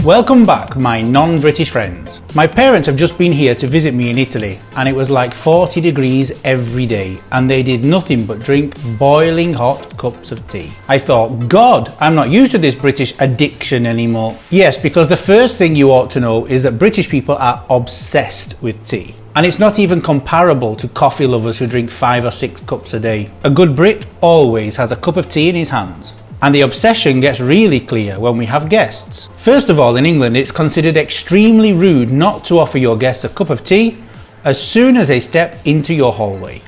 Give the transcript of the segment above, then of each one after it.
Welcome back, my non-British friends. My parents have just been here to visit me in Italy, and it was like 40 degrees every day, and they did nothing but drink boiling hot cups of tea. I thought, God, I'm not used to this British addiction anymore. Yes, because the first thing you ought to know is that British people are obsessed with tea. And it's not even comparable to coffee lovers who drink 5 or 6 cups a day. A good Brit always has a cup of tea in his hands. And the obsession gets really clear when we have guests. First of all, in England, it's considered extremely rude not to offer your guests a cup of tea as soon as they step into your hallway.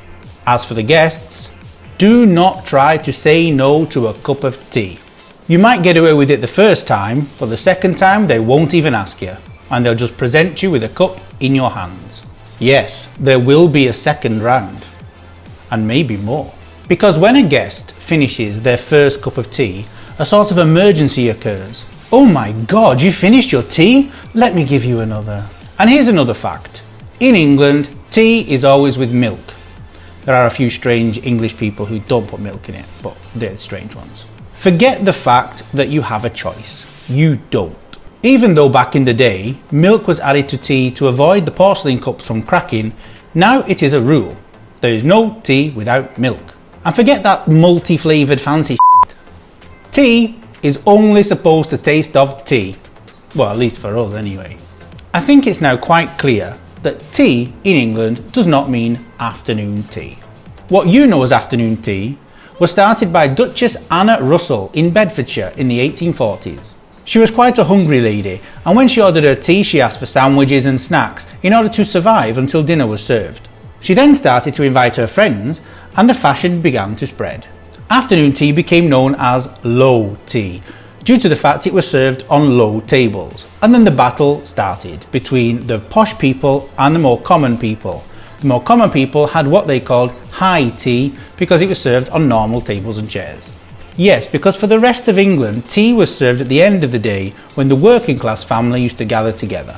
As for the guests, do not try to say no to a cup of tea. You might get away with it the first time, but the second time they won't even ask you, and they'll just present you with a cup in your hands. Yes, there will be a second round, and maybe more. Because when a guest finishes their first cup of tea, a sort of emergency occurs. Oh my God, you finished your tea? Let me give you another. And here's another fact. In England, tea is always with milk. There are a few strange English people who don't put milk in it, but they're strange ones. Forget the fact that you have a choice. You don't. Even though back in the day, milk was added to tea to avoid the porcelain cups from cracking, now it is a rule. There is no tea without milk. And forget that multi-flavoured fancy shit. Tea is only supposed to taste of tea. Well, at least for us anyway. I think it's now quite clear that tea in England does not mean afternoon tea. What you know as afternoon tea was started by Duchess Anna Russell in Bedfordshire in the 1840s. She was quite a hungry lady, and when she ordered her tea she asked for sandwiches and snacks in order to survive until dinner was served. She then started to invite her friends, and the fashion began to spread. Afternoon tea became known as low tea, due to the fact it was served on low tables. And then the battle started between the posh people and the more common people. The more common people had what they called high tea because it was served on normal tables and chairs. Yes, because for the rest of England, tea was served at the end of the day when the working class family used to gather together.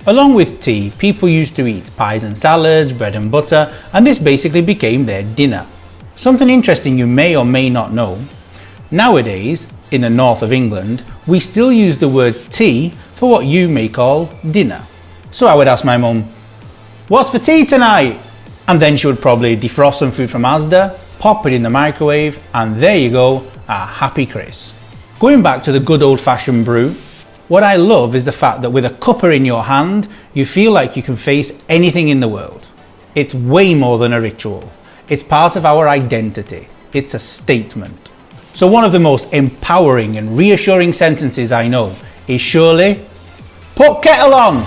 Along with tea, people used to eat pies and salads, bread and butter, and this basically became their dinner. Something interesting you may or may not know. Nowadays, in the north of England, we still use the word tea for what you may call dinner. So I would ask my mum, "What's for tea tonight?" And then she would probably defrost some food from Asda, pop it in the microwave, and there you go, a happy Chris. Going back to the good old-fashioned brew, what I love is the fact that with a cuppa in your hand, you feel like you can face anything in the world. It's way more than a ritual. It's part of our identity. It's a statement. So one of the most empowering and reassuring sentences I know is surely, "Put kettle on!"